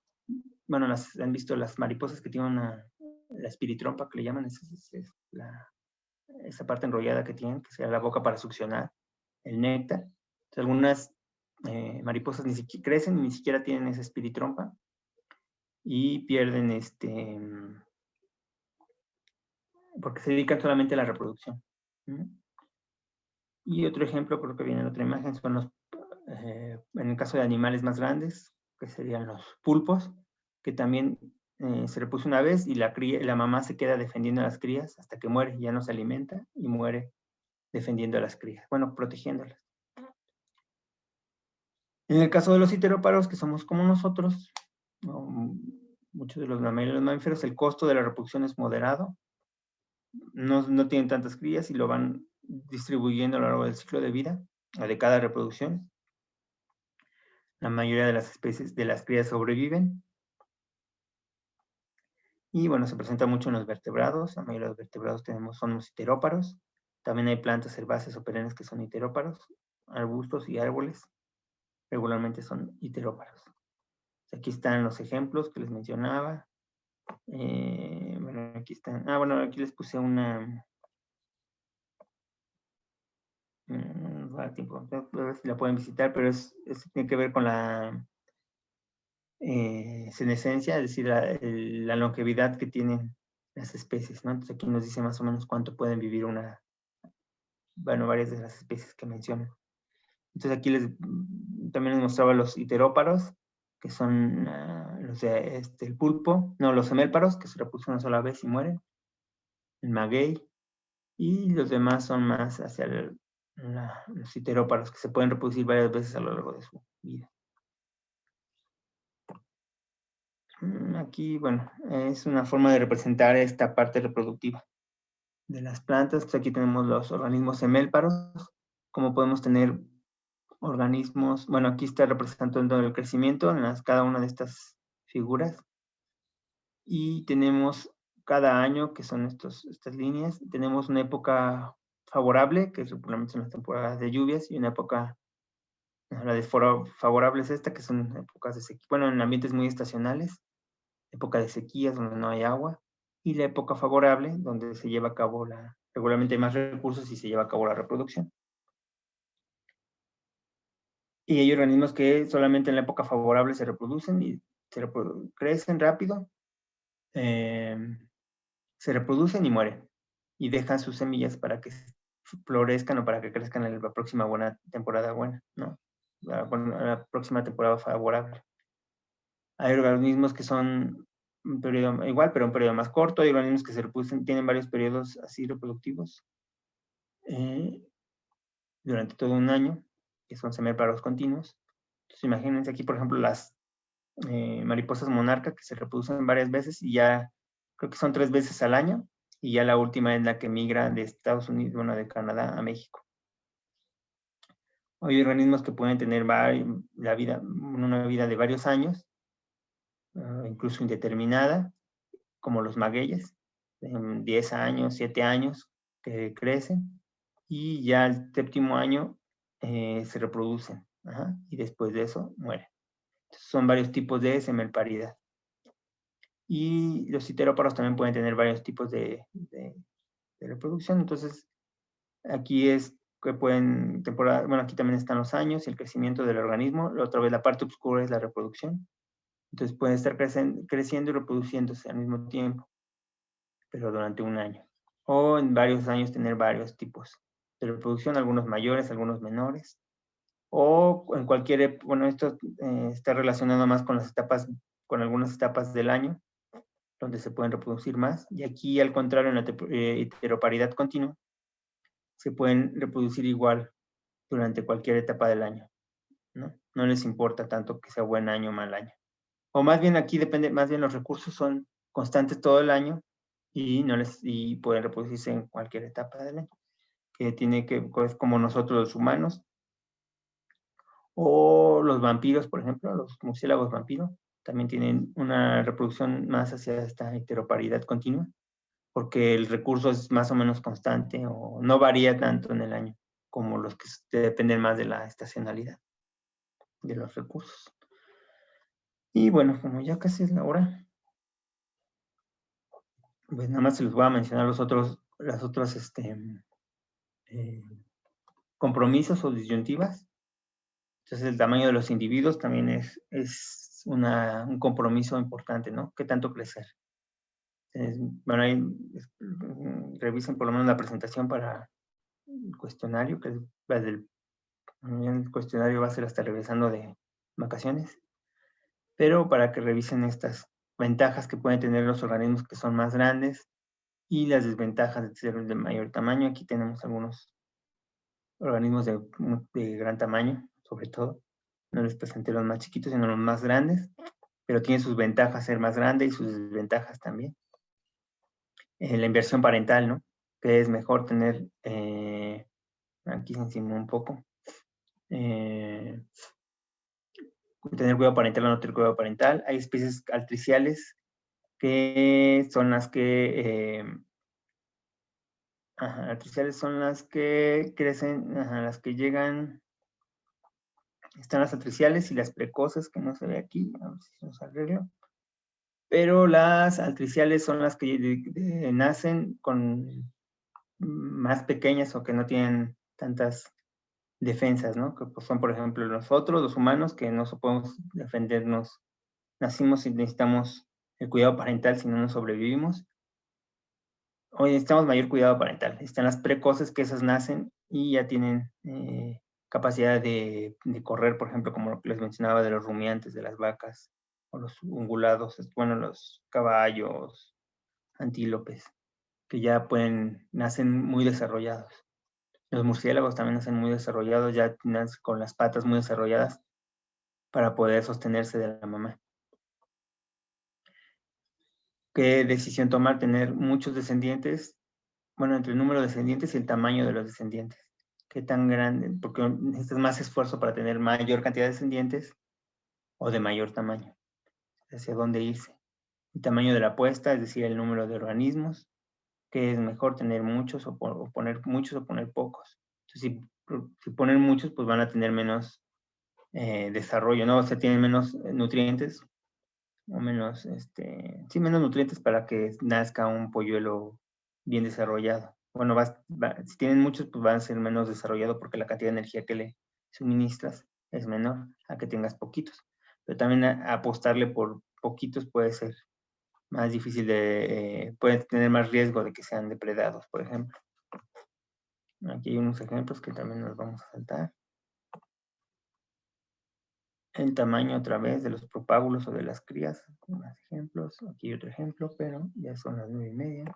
bueno, han visto las mariposas que tienen la espiritrompa, que le llaman, esa parte enrollada que tienen, que sea la boca para succionar el néctar. Entonces, algunas mariposas ni siquiera crecen, ni siquiera tienen esa espiritrompa y pierden porque se dedican solamente a la reproducción. Y otro ejemplo, creo que viene en otra imagen, son en el caso de animales más grandes, que serían los pulpos, que también se reproduce una vez y la mamá se queda defendiendo a las crías hasta que muere, ya no se alimenta y muere defendiendo a las crías, bueno, protegiéndolas. En el caso de los iteróparos, que somos como nosotros, muchos de los mamíferos, el costo de la reproducción es moderado, no tienen tantas crías y lo van distribuyendo a lo largo del ciclo de vida o de cada reproducción. La mayoría de las especies de las crías sobreviven. Y bueno, se presenta mucho en los vertebrados. La mayoría de los vertebrados son los iteróparos. También hay plantas herbáceas o perennes que son iteróparos. Arbustos y árboles regularmente son iteróparos. Aquí están los ejemplos que les mencionaba. Bueno, aquí están. Bueno, aquí les puse una. Tiempo, a ver si la pueden visitar, pero tiene que ver con la senescencia, es decir, la longevidad que tienen las especies, ¿no? Entonces aquí nos dice más o menos cuánto pueden vivir varias de las especies que mencionan. Entonces aquí también les mostraba los iteróparos, que son el pulpo, no, los hemélparos, que se reproducen una sola vez y mueren, el maguey, y los demás son más hacia los iteróparos, que se pueden reproducir varias veces a lo largo de su vida. Aquí, bueno, es una forma de representar esta parte reproductiva de las plantas. Pues aquí tenemos los organismos hemélparos, como podemos tener organismos, bueno, aquí está representando el crecimiento en cada una de estas figuras. Y tenemos cada año, que son estas líneas, tenemos una época favorable, que regularmente son las temporadas de lluvias, y una época, la desfavorable es esta, que son épocas de sequía, bueno, en ambientes muy estacionales, época de sequías donde no hay agua, y la época favorable donde se lleva a cabo regularmente hay más recursos y se lleva a cabo la reproducción. Y hay organismos que solamente en la época favorable se reproducen y crecen rápido. se reproducen y mueren. Y dejan sus semillas para que florezcan o para que crezcan en la próxima temporada buena, ¿no? La próxima temporada favorable. Hay organismos que son un periodo igual, pero un periodo más corto. Hay organismos que se reproducen, tienen varios periodos así reproductivos durante todo un año, que son seméparos continuos. Entonces, imagínense aquí, por ejemplo, las mariposas monarca que se reproducen varias veces y ya creo que son 3 veces al año, y ya la última es la que migra de Estados Unidos, bueno, de Canadá a México. Hay organismos que pueden tener una vida de varios años, incluso indeterminada, como los magueyes, 10 años, 7 años que crecen, y ya el 7º año se reproducen, y después de eso mueren. Entonces, son varios tipos de semelparidad. Y los citeróparos también pueden tener varios tipos de reproducción. Entonces, aquí es que pueden aquí también están los años y el crecimiento del organismo. Otra vez la parte oscura es la reproducción. Entonces pueden estar creciendo y reproduciéndose al mismo tiempo, pero durante un año. O en varios años tener varios tipos de reproducción, algunos mayores, algunos menores. O en cualquier, esto está relacionado más con las etapas, con algunas etapas del año, donde se pueden reproducir más. Y aquí, al contrario, en la heteroparidad continua, se pueden reproducir igual durante cualquier etapa del año, ¿no? No les importa tanto que sea buen año o mal año. O más bien aquí depende, más bien los recursos son constantes todo el año y pueden reproducirse en cualquier etapa del año, que tiene que, pues, como nosotros los humanos, o los vampiros, por ejemplo, los murciélagos vampiros, también tienen una reproducción más hacia esta heteroparidad continua, porque el recurso es más o menos constante o no varía tanto en el año como los que dependen más de la estacionalidad de los recursos. Y bueno, como ya casi es la hora, pues nada más se les voy a mencionar las otros compromisos o disyuntivas. Entonces, el tamaño de los individuos también es un compromiso importante, ¿no? ¿Qué tanto crecer? Bueno, ahí revisen por lo menos la presentación para el cuestionario, que es el cuestionario va a ser hasta regresando de vacaciones, pero para que revisen estas ventajas que pueden tener los organismos que son más grandes y las desventajas de ser de mayor tamaño. Aquí tenemos algunos organismos de gran tamaño, sobre todo. No les presenté los más chiquitos, sino los más grandes, pero tiene sus ventajas ser más grande y sus desventajas también. La inversión parental, ¿no? Que es mejor tener, aquí se encima un poco, tener cuidado parental o no tener cuidado parental. Hay especies altriciales que son las que, altriciales son las que crecen, las que llegan, están las altriciales y las precoces, que no se ve aquí, a ver si nos arreglo. Pero las altriciales son las que nacen con más pequeñas o que no tienen tantas defensas, ¿no? Que pues, son, por ejemplo, nosotros, los humanos, que no podemos defendernos. Nacimos y necesitamos el cuidado parental, si no nos sobrevivimos. Hoy necesitamos mayor cuidado parental. Están las precoces, que esas nacen y ya tienen capacidad de correr, por ejemplo, como lo que les mencionaba de los rumiantes, de las vacas, o los ungulados, bueno, los caballos, antílopes, que ya nacen muy desarrollados. Los murciélagos también nacen muy desarrollados, ya nacen con las patas muy desarrolladas para poder sostenerse de la mamá. ¿Qué decisión tomar? Tener muchos descendientes, bueno, entre el número de descendientes y el tamaño de los descendientes. ¿Qué tan grande? Porque necesitas más esfuerzo para tener mayor cantidad de descendientes o de mayor tamaño. Hacia dónde irse. El tamaño de la apuesta, es decir, el número de organismos, que es mejor tener muchos o poner muchos o poner pocos. Entonces, si ponen muchos, pues van a tener menos desarrollo, ¿no? O sea, tienen menos nutrientes, o menos, menos nutrientes para que nazca un polluelo bien desarrollado. Bueno, si tienen muchos, pues van a ser menos desarrollados porque la cantidad de energía que le suministras es menor a que tengas poquitos. Pero también apostarle por poquitos puede ser más difícil de, pueden tener más riesgo de que sean depredados, por ejemplo. Aquí hay unos ejemplos que también nos vamos a saltar. El tamaño otra vez de los propágulos o de las crías, más ejemplos. Aquí hay otro ejemplo, pero ya son las 9:30.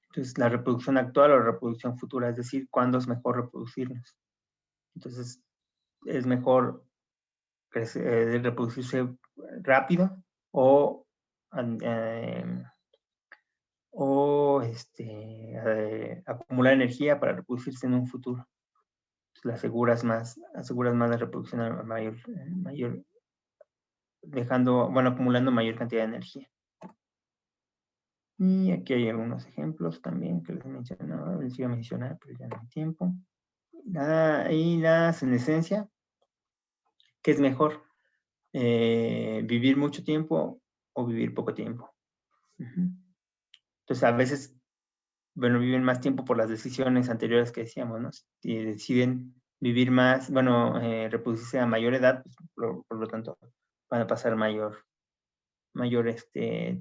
Entonces, la reproducción actual o reproducción futura, es decir, ¿cuándo es mejor reproducirnos? Entonces, es mejor reproducirse rápido o acumular energía para reproducirse en un futuro. Entonces, aseguras más la reproducción a mayor, acumulando mayor cantidad de energía. Y aquí hay algunos ejemplos también que les iba a mencionar, pero ya no hay tiempo. Y la senescencia, ¿qué es mejor? ¿Vivir mucho tiempo o vivir poco tiempo? Entonces, a veces, viven más tiempo por las decisiones anteriores que decíamos, ¿no? Si deciden vivir más, reproducirse a mayor edad, pues, por lo tanto, van a pasar mayor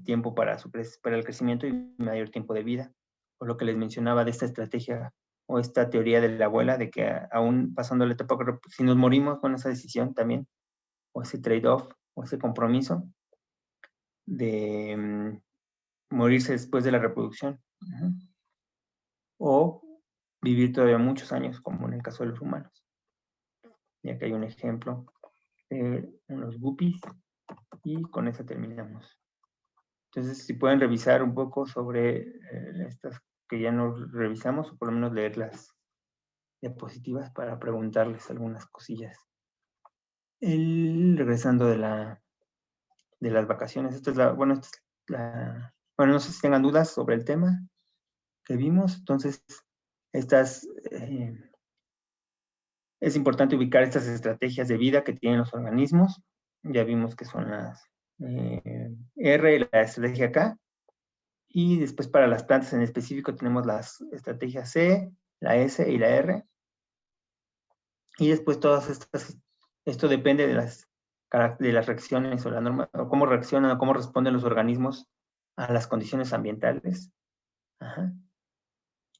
tiempo para el crecimiento y mayor tiempo de vida. Por lo que les mencionaba de esta estrategia o esta teoría de la abuela, de que aún pasando la etapa, si nos morimos con esa decisión también, o ese trade-off, o ese compromiso de morirse después de la reproducción. O vivir todavía muchos años, como en el caso de los humanos. Y aquí hay un ejemplo de unos guppies, y con eso terminamos. Entonces, si pueden revisar un poco sobre estas que ya nos revisamos, o por lo menos leer las diapositivas para preguntarles algunas cosillas. Regresando de las vacaciones, no sé si tengan dudas sobre el tema que vimos. Entonces, es importante ubicar estas estrategias de vida que tienen los organismos. Ya vimos que son las R, la estrategia K. Y después para las plantas en específico tenemos las estrategias C, la S y la R. Y después todas estas, esto depende de las reacciones o la norma, o cómo reaccionan o cómo responden los organismos a las condiciones ambientales.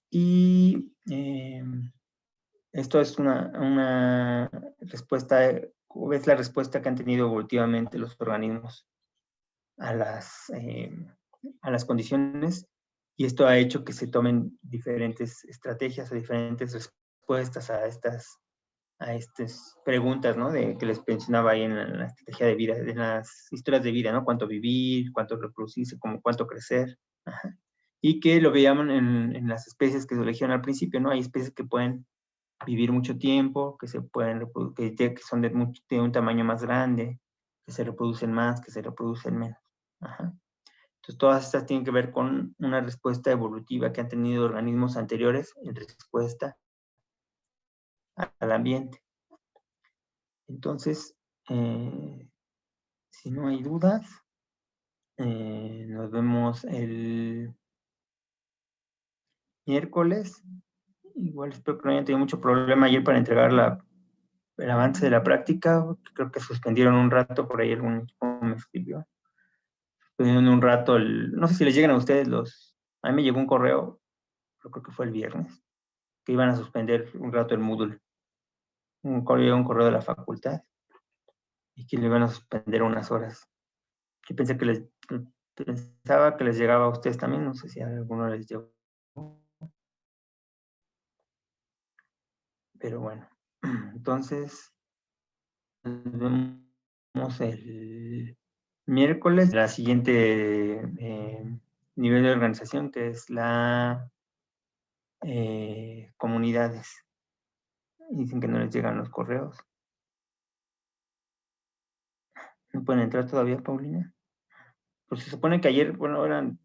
Y esto es una respuesta, es la respuesta que han tenido evolutivamente los organismos a las condiciones, y esto ha hecho que se tomen diferentes estrategias o diferentes respuestas a estas preguntas, ¿no? Que les mencionaba ahí en la estrategia de vida, en las historias de vida, ¿no? Cuánto vivir, cuánto reproducirse, cuánto crecer. Y que lo veíamos en las especies que se elegieron al principio, ¿no? Hay especies que pueden vivir mucho tiempo, que se pueden reproducir, que son de un tamaño más grande, que se reproducen más, que se reproducen menos. Entonces, todas estas tienen que ver con una respuesta evolutiva que han tenido organismos anteriores en respuesta al ambiente. Entonces, si no hay dudas, nos vemos el miércoles. Igual espero que no hayan tenido mucho problema ayer para entregar el avance de la práctica. Creo que suspendieron un rato, por ahí algún equipo me escribió. Suspendieron un rato, no sé si les llegan a ustedes a mí me llegó un correo, creo que fue el viernes, que iban a suspender un rato el Moodle. Un correo de la facultad y que le iban a suspender unas horas. Yo pensaba que les llegaba a ustedes también, no sé si a alguno les llegó. Pero bueno, entonces nos vemos el miércoles, la siguiente nivel de organización, que es la comunidades. Dicen que no les llegan los correos. ¿No pueden entrar todavía, Paulina? Pues se supone que ayer, eran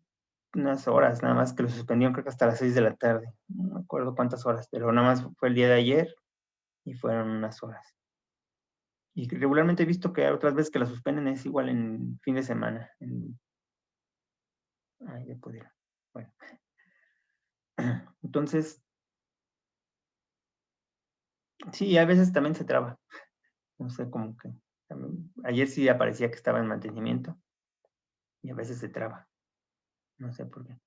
unas horas nada más que lo suspendieron, creo que hasta las 6 de la tarde. No me acuerdo cuántas horas, pero nada más fue el día de ayer y fueron unas horas. Y regularmente he visto que otras veces que la suspenden es igual en fin de semana. Ya pudiera. Bueno. Entonces, sí, a veces también se traba. No sé, como que ayer sí aparecía que estaba en mantenimiento. y a veces se traba. No sé por qué.